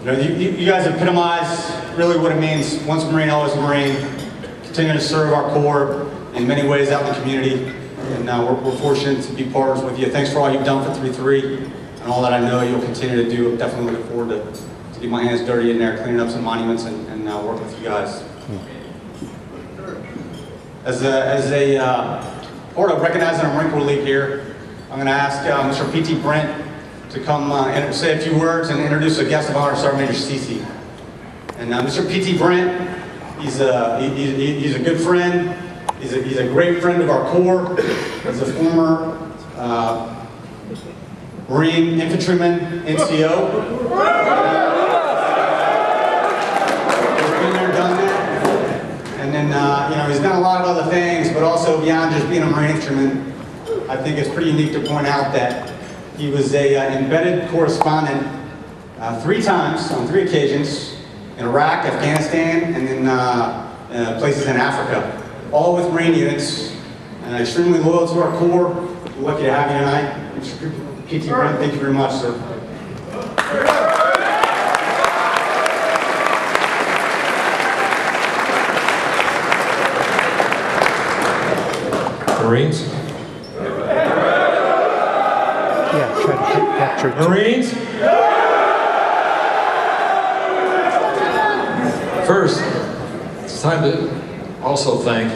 You guys epitomize really what it means, once a Marine, always a Marine, continuing to serve our Corps in many ways out in the community, and we're fortunate to be partners with you. Thanks for all you've done for 3-3, and all that I know you'll continue to do. Definitely looking forward to get my hands dirty in there, cleaning up some monuments, and work with you guys. As a part of recognizing our Marine Corps League here, I'm going to ask Mr. P.T. Brent to come and say a few words and introduce a guest of honor, Sergeant Major Cece. And Mr. P.T. Brent, he's a good friend. He's a great friend of our Corps. He's a former Marine infantryman, NCO. He's been there, done that. And then, he's done a lot of other things, but also beyond just being a Marine infantryman, I think it's pretty unique to point out that he was a embedded correspondent 3 times, on 3 occasions, in Iraq, Afghanistan, and then places in Africa, all with Marine units, and extremely loyal to our Corps. We're lucky to have you tonight. Mr. P.T. Brent, thank you very much, sir. Marines? Yeah, try to capture Marines? First, it's time to also thank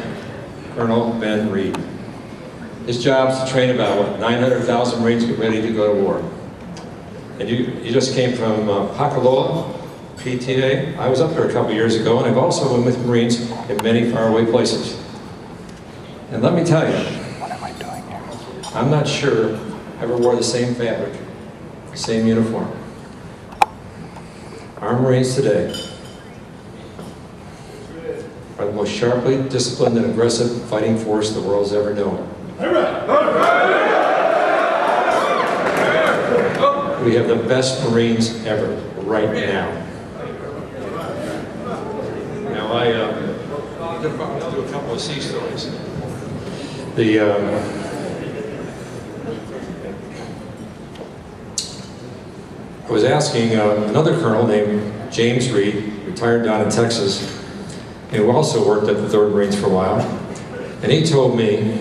Colonel Ben Reed. His job is to train about 900,000 Marines get ready to go to war. And you just came from Pakaloa, PTA. I was up there a couple years ago, and I've also been with Marines in many faraway places. And let me tell you, I'm not sure I ever wore the same fabric, the same uniform. Our Marines today are the most sharply disciplined and aggressive fighting force the world's ever known. We have the best Marines ever, right now. Now I'll do a couple of sea stories. I was asking another colonel named James Reed, retired down in Texas, who also worked at the 3rd Marines for a while, and he told me,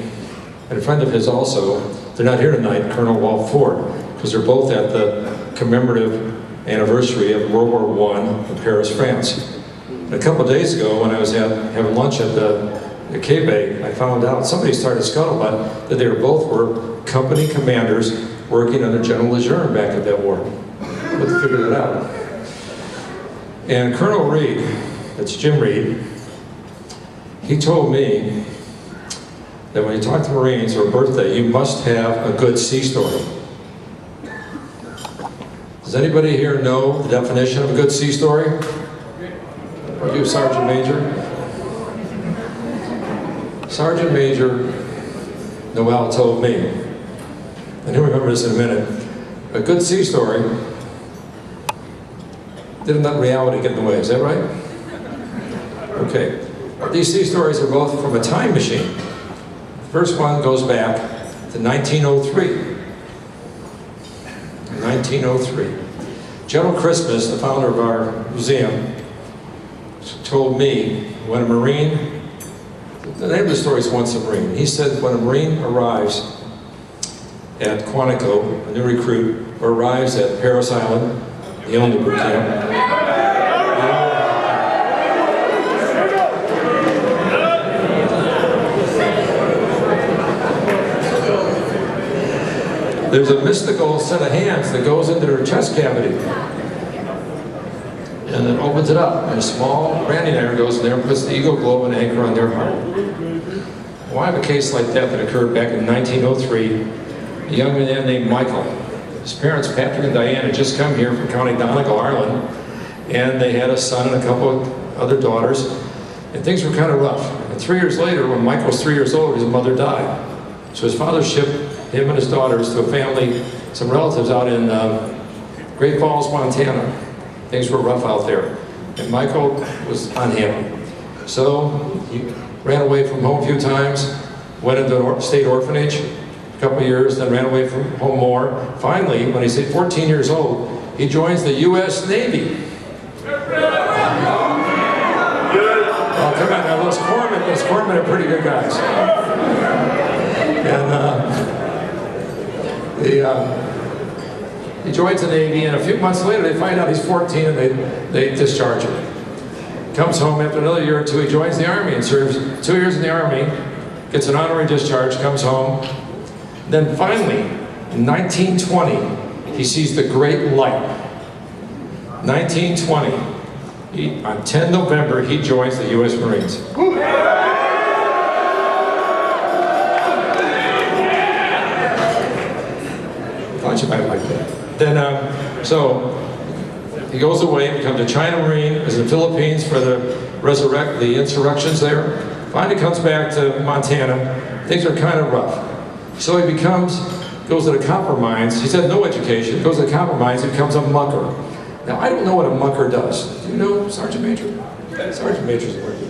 and a friend of his also, they're not here tonight, Colonel Walt Ford, because they're both at the commemorative anniversary of World War I in Paris, France. And a couple of days ago, when I was having lunch at the Cape, I found out, somebody started scuttlebutt, that they were company commanders working under General Lejeune back at that war. But to figure that out. And Colonel Reed, that's Jim Reed, he told me that when you talk to Marines or a birthday, you must have a good sea story. Does anybody here know the definition of a good sea story? Or you, Sergeant Major? Sergeant Major Noel told me, and you'll remember this in a minute, a good sea story didn't let reality get in the way, is that right? Okay. These sea stories are both from a time machine. The first one goes back to 1903. 1903. General Christmas, the founder of our museum, told me when a Marine, the name of the story is Once a Marine. He said when a Marine arrives at Quantico, a new recruit, or arrives at Paris Island, the only boot camp, there's a mystical set of hands that goes into their chest cavity. And it opens it up, and a small branding iron goes in there and puts the eagle globe and anchor on their heart. Well, I have a case like that occurred back in 1903. A young man named Michael. His parents, Patrick and Diane, had just come here from County Donegal, Ireland, and they had a son and a couple of other daughters, and things were kind of rough. And 3 years later, when Michael was 3 years old, his mother died. So his father shipped him and his daughters to a family, some relatives out in Great Falls, Montana. Things were rough out there, and Michael was unhappy. So he ran away from home a few times, went into a state orphanage a couple of years, then ran away from home more. Finally, when he's 14 years old, he joins the U.S. Navy. those corpsmen are pretty good guys. And he joins the Navy, and a few months later they find out he's 14 and they discharge him. Comes home after another year or two, he joins the Army and serves 2 years in the Army, gets an honorary discharge, comes home. Then finally, in 1920, he sees the great light. 1920, on 10 November, he joins the U.S. Marines. Thought you might like that. Then, so he goes away, becomes a China Marine, is in the Philippines for the insurrections there. Finally comes back to Montana. Things are kind of rough. So he goes to the copper mines. He's had no education. Goes to the copper mines. He becomes a mucker. Now, I don't know what a mucker does. Do you know, Sergeant Major? Sergeant Major's working.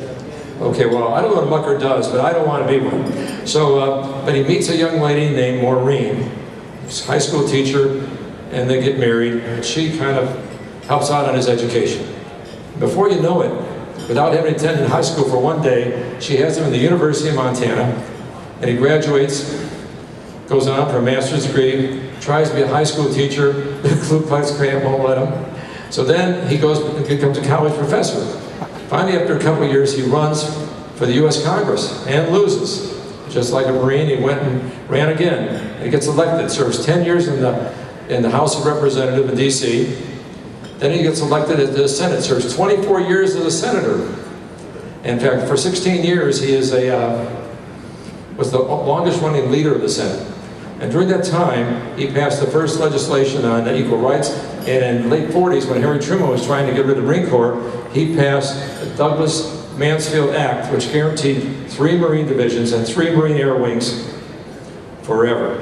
Okay, well, I don't know what a mucker does, but I don't want to be one. So, but he meets a young lady named Maureen. She's a high school teacher, and they get married. And she kind of helps out on his education. Before you know it, without having attended high school for one day, she has him in the University of Montana, and he graduates, goes on for a master's degree, tries to be a high school teacher, the Ku Klux Klan won't let him. So then he goes and becomes a college professor. Finally, after a couple of years, he runs for the U.S. Congress and loses. Just like a Marine, he went and ran again. And he gets elected, serves 10 years in the House of Representatives in D.C. Then he gets elected to the Senate, serves 24 years as a senator. In fact, for 16 years, he is was the longest running leader of the Senate. And during that time, he passed the first legislation on equal rights. And in the late 40s, when Harry Truman was trying to get rid of the Marine Corps, he passed the Douglas-Mansfield Act, which guaranteed 3 Marine divisions and 3 Marine Air Wings forever.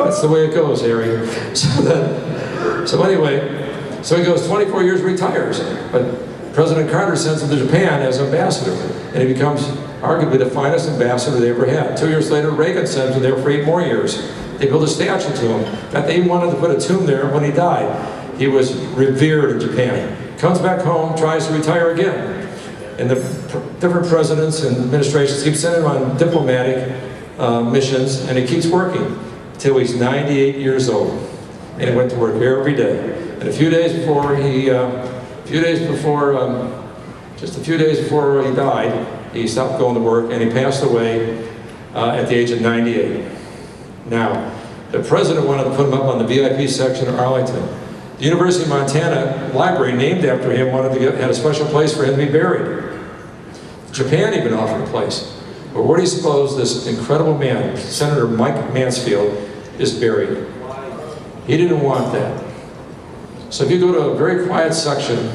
That's the way it goes, Harry. So he goes 24 years, retires. But President Carter sends him to Japan as ambassador, and he becomes arguably the finest ambassador they ever had. 2 years later, Reagan sends him there for 8 more years. They built a statue to him. In fact, they even wanted to put a tomb there when he died. He was revered in Japan. Comes back home, tries to retire again. And the different presidents and administrations keep sending him on diplomatic missions, and he keeps working until he's 98 years old. And he went to work every day. And just a few days before he died, he stopped going to work, and he passed away at the age of 98. Now, the president wanted to put him up on the VIP section of Arlington. The University of Montana library, named after him, had a special place for him to be buried. Japan even offered a place. But where do you suppose this incredible man, Senator Mike Mansfield, is buried? He didn't want that. So if you go to a very quiet section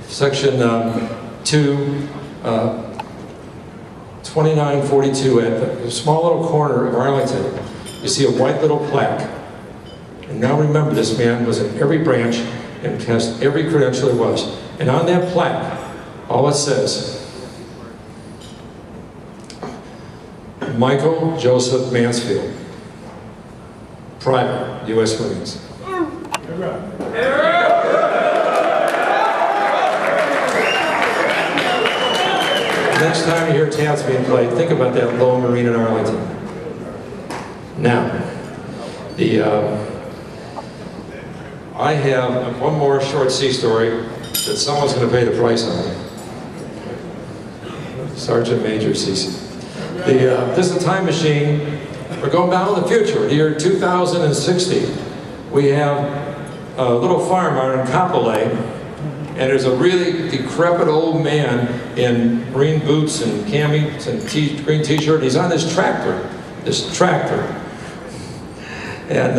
2942, at the small little corner of Arlington, you see a white little plaque. And now remember, this man was in every branch and has every credential there was. And on that plaque, all it says, Michael Joseph Mansfield, Private, U.S. Marines. Next time you hear taps being played, think about that lone Marine in Arlington. Now, I have one more short sea story that someone's going to pay the price on. Sergeant Major Cece. This is a time machine. We're going down in the future, the year 2060. We have a little farm out in Kapolei, and there's a really decrepit old man in green boots and camis and green t-shirt. He's on this tractor. And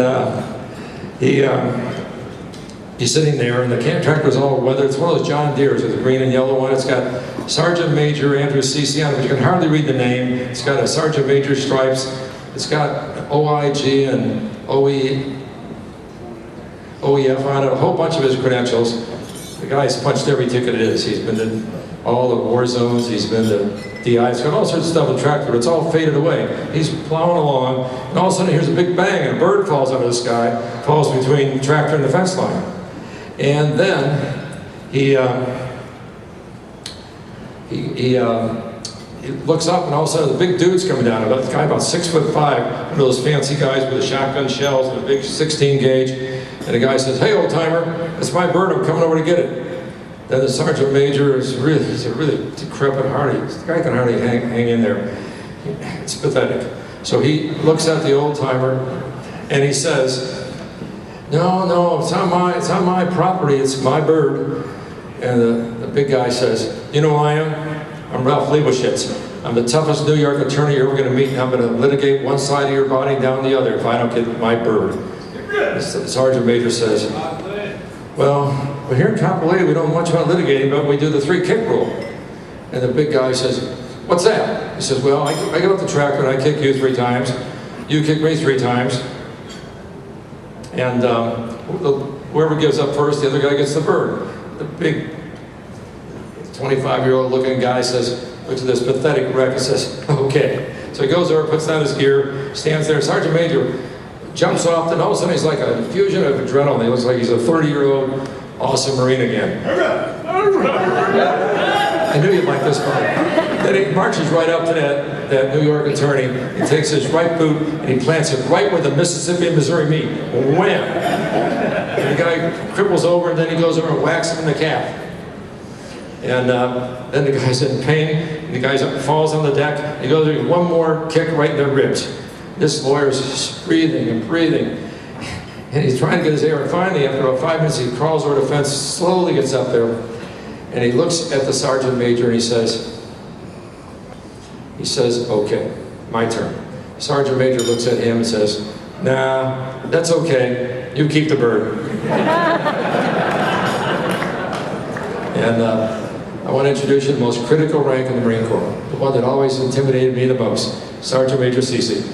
he's sitting there, and the tractor's all weathered. It's one of those John Deere's with a green and yellow one. It's got Sergeant Major Andrew Cece on it, but you can hardly read the name. It's got a Sergeant Major stripes. It's got OIG and OEF on it, a whole bunch of his credentials. The guy's punched every ticket it is. He's been to all the war zones, he's been to DI, he's got all sorts of stuff in the tractor, but it's all faded away. He's plowing along, and all of a sudden here's a big bang, and a bird falls out of the sky, falls between the tractor and the fence line. And then he looks up, and all of a sudden the big dude's coming down. About the guy about 6'5", one of those fancy guys with the shotgun shells and a big 16 gauge. And the guy says, "Hey, old timer, it's my bird. I'm coming over to get it." Then the sergeant major he's a really decrepit Hardy. The guy can hardly hang in there. It's pathetic. So he looks at the old timer and he says, "No, it's not my property. It's my bird." And the big guy says, "You know who I am? I'm Ralph Leibowitz. I'm the toughest New York attorney you're ever going to meet, and I'm going to litigate one side of your body down the other if I don't get my bird." The sergeant major says, well, here in Kapolei, we don't much about litigating, but we do the 3-kick rule. And the big guy says, "What's that?" He says, "Well, I get off the tractor and I kick you 3 times. You kick me 3 times. And whoever gives up first, the other guy gets the bird." The big 25-year-old looking guy looks at this pathetic wreck and says, "Okay." So he goes over, puts down his gear, stands there. Sergeant Major jumps off, and all of a sudden he's like a fusion of adrenaline. He looks like he's a 30-year-old awesome Marine again. I knew you'd like this part. Then he marches right up to that New York attorney. He takes his right boot and he plants it right where the Mississippi and Missouri meet. Wham! And the guy cripples over, and then he goes over and whacks him in the calf. And then the guy's in pain, and the guy falls on the deck. He goes over, one more kick right in the ribs. This lawyer's breathing and breathing. And he's trying to get his air, and finally, after about 5 minutes, he crawls over the fence, slowly gets up there, and he looks at the sergeant major and he says, "Okay, my turn." Sergeant major looks at him and says, "Nah, that's okay. You keep the bird." And I want to introduce you to the most critical rank in the Marine Corps, the one that always intimidated me the most, Sergeant Major Cece.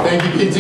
Thank you, PT.